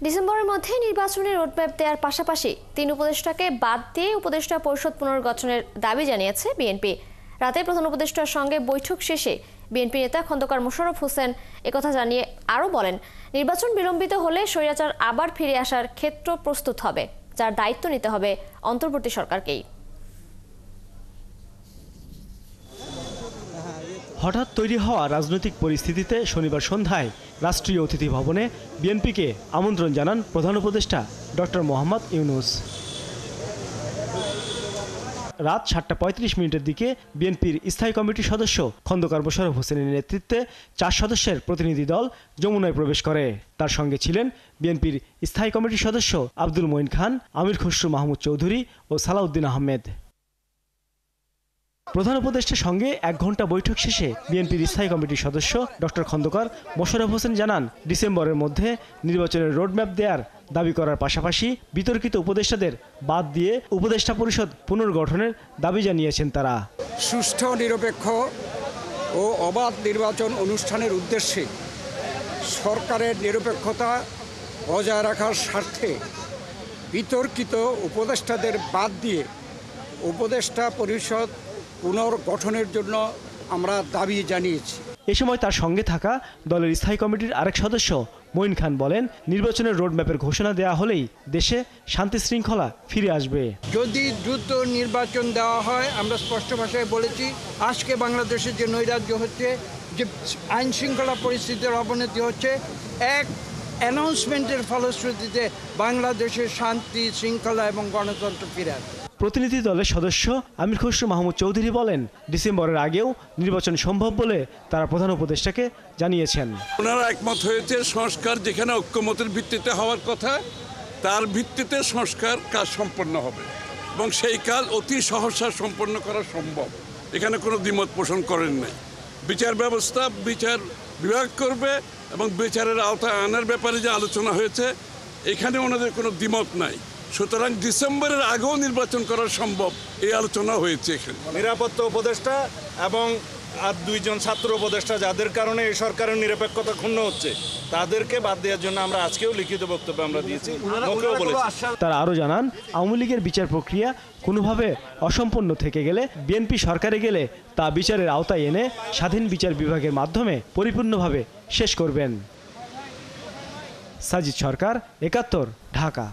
ডিসেম্বরের মধ্যে নির্বাচনী রোডম্যাপ দেওয়ার পাশাপাশি 3 উপদেষ্টাকে বাদ দিয়ে উপদেষ্টা পরিষদ পুনর্গঠনের দাবি জানিয়েছে বিএনপি। রাতে প্রধান উপদেষ্টার সঙ্গে বৈঠক শেষে বিএনপি নেতা খন্দকার মোশাররফ হোসেন একথা জানিয়ে আরও বলেন, নির্বাচন বিলম্বিত হলে স্বৈরাচার আবার ফিরে আসার ক্ষেত্র প্রস্তুত হবে, যার দায়িত্ব নিতে হবে অন্তর্বর্তী সরকারকেই। হঠাৎ তৈরি হওয়া রাজনৈতিক পরিস্থিতিতে শনিবার সন্ধ্যায় রাষ্ট্রীয় অতিথি ভবনে বিএনপিকে আমন্ত্রণ জানান প্রধান উপদেষ্টা ডক্টর মোহাম্মদ ইউনূস। রাত 7:35 দিকে বিএনপির স্থায়ী কমিটির সদস্য খন্দকার মোশাররফ হোসেনের নেতৃত্বে 4 সদস্যের প্রতিনিধি দল যমুনায় প্রবেশ করে। তার সঙ্গে ছিলেন বিএনপির স্থায়ী কমিটির সদস্য আব্দুল মঈন খান, আমির খসরু মাহমুদ চৌধুরী ও সালাউদ্দিন আহমেদ। প্রধান উপদেষ্টার সঙ্গে 1 ঘণ্টা বৈঠক শেষে বিএনপির স্থায়ী কমিটির সদস্য ডক্টর খন্দকার মোশাররফ হোসেন জানান, ডিসেম্বরের মধ্যে নির্বাচনের রোডম্যাপ দেওয়ার দাবি করার পাশাপাশি বিতর্কিত উপদেষ্টাদের বাদ দিয়ে উপদেষ্টা পরিষদ পুনর্গঠনের দাবি জানিয়েছেন তারা। সুষ্ঠু, নিরপেক্ষ ও অবাধ নির্বাচন অনুষ্ঠানের উদ্দেশ্যে সরকারের নিরপেক্ষতা বজায় রাখার স্বার্থে বিতর্কিত উপদেষ্টাদের বাদ দিয়ে উপদেষ্টা পরিষদ পুনর্গঠনের জন্য আমরা দাবি জানিয়েছি। এ সময় তার সঙ্গে থাকা দলের স্থায়ী কমিটির আরেক সদস্য মঈন খান বলেন, নির্বাচনের রোডম্যাপের ঘোষণা দেওয়া হলেই দেশে শান্তি শৃঙ্খলা ফিরে আসবে। যদি দ্রুত নির্বাচন দেওয়া হয়, আমরা স্পষ্ট ভাষায় বলেছি, আজকে বাংলাদেশে যে নৈরাজ্য হচ্ছে, যে আইন শৃঙ্খলা পরিস্থিতির অবনতি হচ্ছে, এক অ্যানাউন্সমেন্টের ফলশ্রুতিতে বাংলাদেশের শান্তি শৃঙ্খলা এবং গণতন্ত্র ফিরে আসবে। প্রতিনিধি দলের সদস্য আমির খসরু মাহমুদ চৌধুরী বলেন, ডিসেম্বরের আগেও নির্বাচন সম্ভব বলে তারা প্রধান উপদেষ্টাকে জানিয়েছেন। ওনারা একমত হয়েছে, সংস্কার যেখানে ঐক্যমতের ভিত্তিতে হওয়ার কথা তার ভিত্তিতে সংস্কার কাজ সম্পন্ন হবে এবং সেই কাজ অতি সহসা সম্পন্ন করা সম্ভব। এখানে কোনো দ্বিমত পোষণ করেন নাই। বিচার ব্যবস্থা বিচার বিভাগ করবে এবং বিচারের আওতায় আনার ব্যাপারে যে আলোচনা হয়েছে এখানে ওনাদের কোনো দ্বিমত নাই। সুতরাং ডিসেম্বরের আগেও নির্বাচন করা সম্ভব, এই আলোচনা হয়েছে এখানে। নিরাপত্তা উপদেষ্টা এবং আর 2 জন ছাত্র উপদেষ্টা যাদের কারণে এই সরকারের নিরপেক্ষতা ক্ষুণ্ণ হচ্ছে, তাদেরকে বাদ দেওয়ার জন্য আমরা আজকেও লিখিত বক্তব্য আমরা দিয়েছি। তারা আরও জানান, আওয়ামী লীগের বিচার প্রক্রিয়া কোনোভাবে অসম্পূর্ণ থেকে গেলে বিএনপি সরকারে গেলে তা বিচারের আওতায় এনে স্বাধীন বিচার বিভাগের মাধ্যমে পরিপূর্ণভাবে শেষ করবেন। সাজিদ সরকার, 71, ঢাকা।